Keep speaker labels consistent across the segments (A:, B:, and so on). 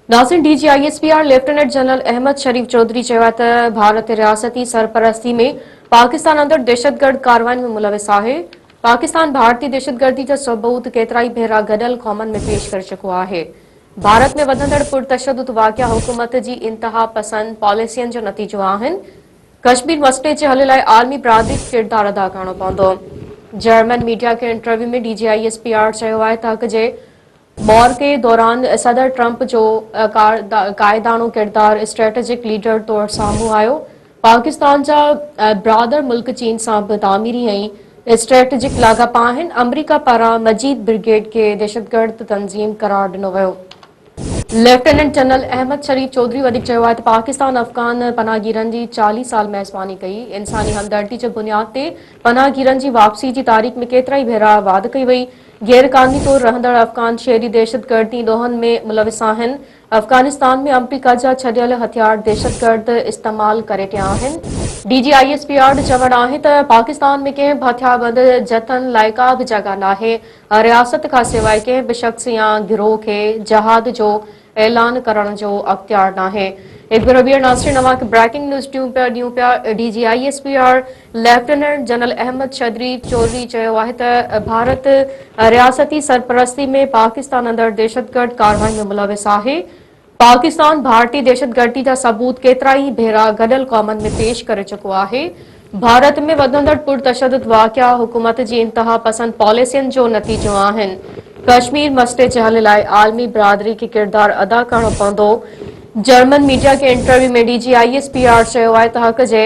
A: नाज़रीन, DGISPR lieutenant general Ahmad शरीफ चौधरी चयो आहे त भारत रियासती सरपरस्ती में पाकिस्तान अंदर दहशतगर्द कार्रवाई में मुलविस आहे। पाकिस्तान भारतीय दहशतगर्दी जा सबूत केतिराई भेरा गॾियल क़ौमनि में पेश करे चुको आहे। भारत में वधंदड़ पुरतशद्दुद वाक़िया हुकूमत जी इंतहा पसंद पॉलिसियुनि जो नतीजो आहिनि। कश्मीर मसइले जे हल लाइ आलमी बिरादरी किरदार अदा करणो पवंदो। जर्मन मीडिया के इंटरव्यू में DGISPR चयो आहे त हक़ जे मौर के दौरान सदर ट्रंप जो कायदानो किरदार स्ट्रेटेजिक लीडर तौर साम्हूं आयो। पाकिस्तान जा ब्रादर मुल्क चीन सां बि तामीरी ऐं स्ट्रेटेजिक लाॻापा आहिनि। अमरीका पारां मजीद ब्रिगेड खे दहशतगर्द तंज़ीम करार ॾिनो वियो। लेफ्टिनेंट जनरल अहमद शरीफ चौधरी वधीक चयो आहे त पाकिस्तान अफ़गान पनाहगीरनि जी 40 साल मेज़बानी कई। इंसानी हमदर्दी जे बुनियाद ते पनाहगीरनि जी वापसी जी तारीख़ में केतिराई भेरा वाद कई वई। गैर कानूनी तौर रहंदड़ अफ़गान शहरी दहशतगर्दी ॾोहनि में मुलविस आहिनि। अफ़गानिस्तान में अमरीका जा छॾियल हथियार दहशतगर्द इस्तेमाल करे रहिया आहिनि। DGISPR जो चवणु आहे त पाकिस्तान में कंहिं बि हथियारबंद जथनि लाइ का बि जॻह नाहे। रियासत खां सवाइ कंहिं बि शख़्स या गिरोह खे जहाद जो ऐलान करण जो अख्तियार नाहे। एक बार ॿीहर नाज़रीन अवांखे ब्रेकिंग न्यूज़ ॾियूं पिया। DGISPR लेफ्टिनेंट जनरल अहमद शरीफ चौधरी चयो आहे त भारत रियासती सरपरस्ती में पाकिस्तान अंदर दहशतगर्द कार्रवाई में मुलविस आहे। पाकिस्तान भारतीय दहशतगर्दी जा सबूत केतिराई भेरा गॾियल क़ौमनि में पेश करे चुको आहे। भारत में वधंदड़ पुरतशद्दुद वाक़िया हुकूमत जी इंतहा पसंद पॉलिसियुनि जो नतीजो आहिनि। कश्मीर मसइले जे हल लाइ आलमी बिरादरी खे किरदार अदा करणो पवंदो। जर्मन मीडिया के इंटरव्यू में DGISPR चयो आहे त हक़ जे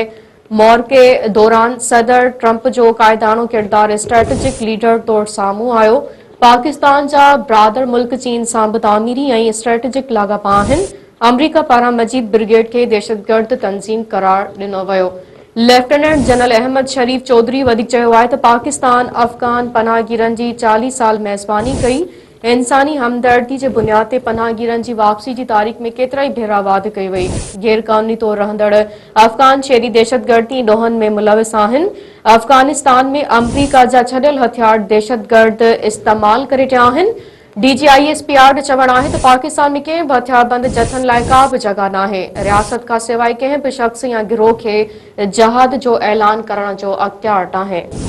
A: मौर के दौरान सदर ट्रंप जो कायदानो किरदार स्ट्रेटेजिक लीडर तौर साम्हूं आयो। पाकिस्तान जा ब्रादर मुल्क चीन सां बि तामीरी ऐं स्ट्रेटेजिक लाॻापा आहिनि। अमरीका पारां मजीद ब्रिगेड खे दहशतगर्द तंज़ीम करार ॾिनो वियो। लेफ्टिनेंट जनरल अहमद शरीफ चौधरी वधीक चयो आहे त पाकिस्तान अफ़गान पनाहगीरनि जी 40 साल मेज़बानी कई। इंसानी हमदर्दी जे बुनियाद ते पनाहगीरनि जी वापसी जी तारीख़ में केतिराई भेरा वाद कई वई। गैर कानूनी तौर रहंदड़ अफ़गान शहरी दहशतगर्दी ॾोहनि में मुलविस आहिनि। अफ़गानिस्तान में अमरीका जा छॾियल हथियार दहशतगर्द इस्तेमाल करे रहिया आहिनि। DGISPR जो चवणु आहे त पाकिस्तान में कंहिं बि हथियारबंद जथनि लाइ का बि जॻह नाहे। रियासत खां सवाइ कंहिं बि शख़्स या गिरोह खे जहाद जो ऐलान करण जो अख्तियार नाहे।